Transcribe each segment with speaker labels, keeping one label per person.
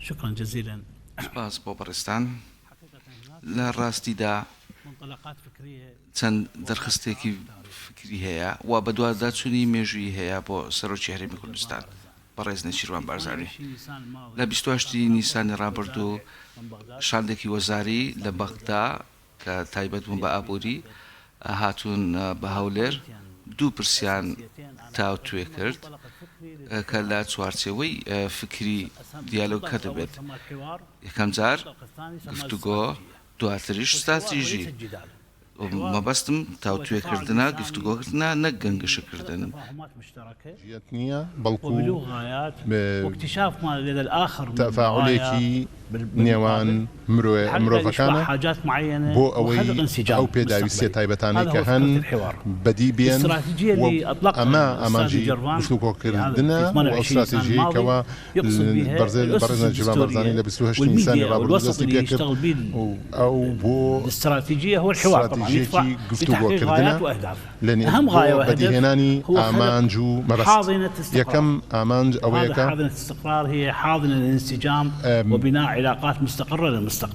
Speaker 1: شكرا جزيلا.
Speaker 2: سپاس بۆ بەڕێستان. لە ڕاستیدا
Speaker 1: منطلقات فكرية
Speaker 2: چەند دەرخستێکی فکری هەیە و بە دوواداچوونی مێژووی هەیە بۆ سەرۆکی هەرێمی کوردستان بەڕێز نێچیروان بارزانî. لە 28 نیسانی ڕابردوو شاندێکی وەزاری لە بەغدا کە تایبەت بوون بە ئابووری هاتوون بە هەولێر دوو پرسیان تاوتوێ کرد کە لە چوارچێوەی فکری دیالۆگکە دەبێت. یەکەم جار گفتوگۆ، دواتریش استراتیژی. مەبەستم تاوتوێکردنە گفتوگۆکردنە نەک گەنگشەکردن.
Speaker 3: بەڵکو تەفاعولێکی نێوان مرۆڤەکانە بۆ ئەوەی ئەو پێداویستیە تایبەتانەی کە هەن بەدی بێن ئەمە ئاماژی گفتوگۆکردنە و ئەو استراتیژیەکەوە بەڕێز نێچیروان بارزانî لە 28 نیسانی ڕابردوو دەستی پێ کرد ئەو بۆ استراتیژیەکی گفتوگۆکردنە لە بەدیهێنانی ئامانج و مەبەست. یەکەم ئامانج ئەوەیەکە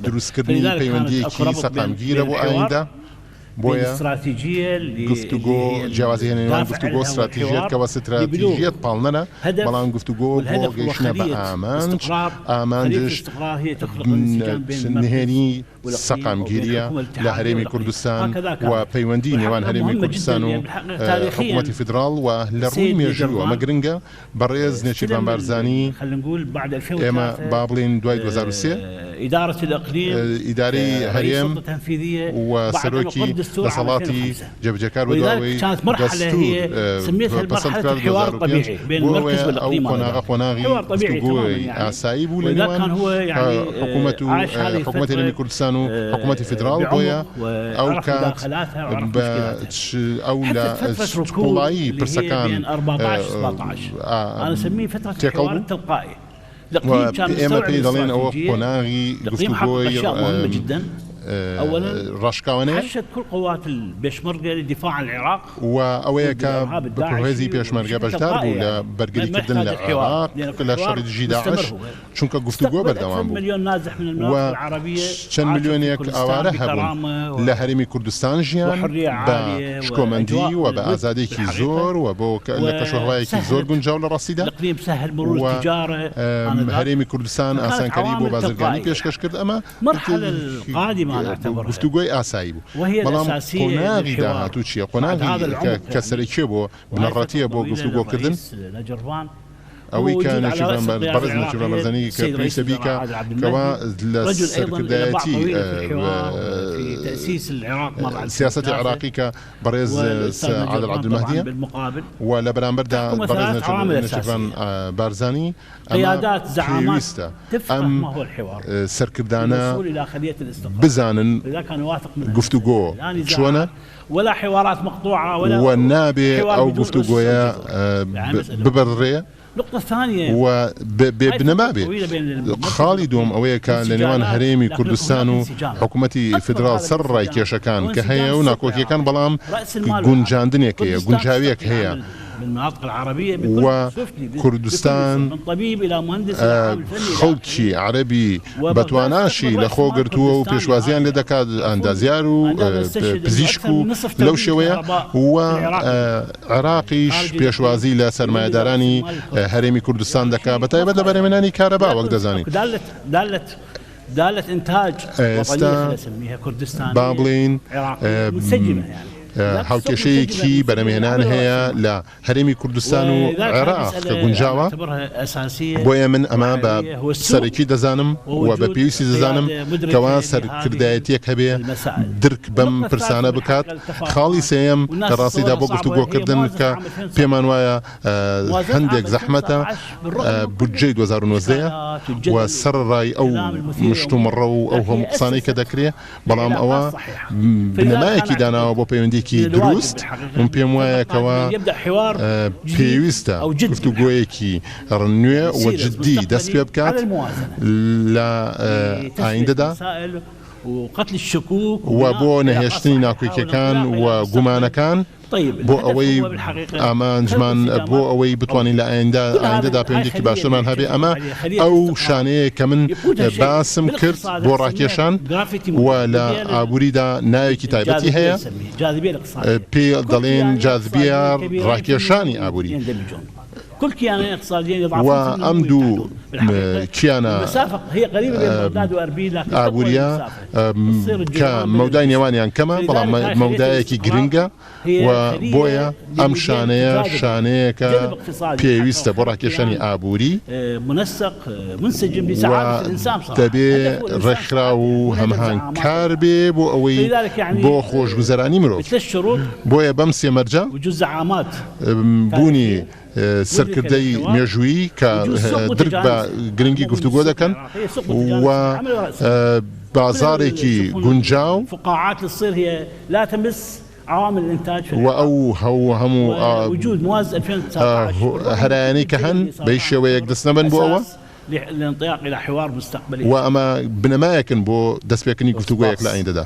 Speaker 3: دروستکردنی پەیوەندیەکی سەقامگیرە بۆ ئایندا. بۆیە گفتوگۆ جیاوازی هێنان گفتوگۆ استراتیژیەت کەەوە استراتیژیەت پاڵنەرە، بەڵام گفتوگۆ بۆ گەیشتنە بە ئامانج. ئامانجش نهێنی سەقامگیریە لە هەرێمی کوردستان و پەیوەندی نێوان هەرێمی کوردستان و حکوومەتی فدراڵ و لە ڕووی مێژووە. ئەمە گرنگە. بەڕێز نێچیروان بارزانî ئێمە با بڵێن دوای 2003 ئیدارەی هەرێم و سەرۆکی دەسەڵاتی جێبەجێکار بۆ داوای دەستور پەسەندکرا 2005 ئەو قۆناغی گفتوگۆی ئاسایی بوو لە نێوان حکوومەت و حکوومەتی هەرێمی کوردستان و حکوومەتی فدراڵ. بۆیە ئەو کات ئەو لە وڵایی پرسەکان تێکەڵ بوو. ئێمە پێی دەڵێن ئەوە قۆناغی گفتوگۆی ڕاشکاوانەیە و ئەوەیە کە هێزی پێشمەرگە بەشدار بوو لە بەرگریکردن لە عێراق لە شەڕی دژی داعش، چونکە گفتوگۆ بەردەوام بوو و چەند ملیۆنێک ئاوارە هەبوون لە هەرێمی کوردستان ژیان بە شکۆمەندی و بە ئازادێکی زۆر و بۆ لە کەشوهەوایەکی زۆر گونجاو لە ڕاستیدا. هەرێمی کوردستان ئاسانکاری بۆ بازرگانی پێشکەش کرد. ئەمە گفتوگۆی ئاسایی بوو، بەڵام قۆناغی داهاتوو چییە؟ قۆناغی کە سەرەکیە بۆ بنەڕەتیە بۆ گفتوگۆکردن ئەوەی کە بەڕێز نێچیروان بارزانî کە پێویستە بیکە کەوا لە سەرکردایەتی سیاسەتی عێراقی کە بەڕێز عادل عەبدولمەهدیە و لە بەرامبەردا بەڕێز نێچیروان بارزانî ئەمە پێویستە ئەم سەرکردانە بزانن گفتوگۆ چۆنە و نابێ ئەو گفتوگۆیە ببەڕێ و بنەما بێ. خاڵی دوم ئەوەیە کە لە نێوان هەرێمی کوردستان و حکوومەتی فدراڵ سەر ڕای کێشەکان کە هەیە و ناکۆکیەکان، بەڵام گونجاندنێک هەیە، گونجاویەک هەیە و کوردستان خەڵکی عەرەبی بەتواناشی لە خۆ گرتووە و پێشوازیان لێ دەکات ئەندازیار و پزیشک و لەو شێوەیە و عێراقیش پێشوازی لە سەرمایەدارانی هەرێمی کوردستان دەکات بەتایبەت لە بەرهەمهێنانی کارەبا وەک دەزانین. ئێستا با بڵێن هاوکێشەیەکی بەرهەمهێنان هەیە لە هەرێمی کوردستان و عێراق کە گونجاوە. بۆیە من ئەمە بە سەرەکی دەزانم و بە پێویستی دەزانم کەوا سەرکردایەتیەک هەبێ درک بەم پرسانە بکات. خاڵی سێیەم لە ڕاستیدا بۆ گفتوگۆکردن کە پێمان وایە هەندێک زەحمەتە بودجەی 2019 و سەرڕای ئەو مشتومڕە و ئەو هەموو قسانەی کە دەکرێ، بەڵام ئەوە بنەمایەکی داناوە بۆ پەیوەندی دروست. من پێم وایە کەوا پێویستە گفتوگۆیەکی ڕنوێ و جددی دەست پێ بکات لە ئایندەدا و بۆ نەهێشتنی ناکۆیکەکان و گومانەکان بۆ ئەوەی ئامانجمان بۆ ئەوەی بتوانین لە ئایندەدا پەیوەندێکی باشترمان هەبێ. ئەمە ئەو شانەیە کە من باسم کرد بۆ ڕاکێشان و لە ئابووریدا ناوێکی تایبەتی هەیە، پێ دەڵێن جاذبیە ڕاکێشانی ئابووری. و ئەم دوو کیانە ئابووریە کە مەودای نێوانیان کەمە، بەڵام مەودایەکی گرنگە و بۆیە ئەم شانەیەکە پێویستە بۆ ڕاکێشانی ئابووری و دەبێ ڕێکخرا و هەمهانگکار بێ بۆ ئەوەی بۆ خۆشگوزەرانی مرۆڤ. بۆیە بەم سێمەرجە بوونی سەرکردەی مێژوویی کە درک بە گرنگی گفتوگۆ دەکەن و بازارێکی گونجاو و ئەو هەموو هەرایانەی کە هەن بەی شێوەیەک دەست نەبن بۆ ئەوە و ئەمە بنەمایەکن بۆ دەستپێکردنی گفتوگۆیەک لە ئایندەدا.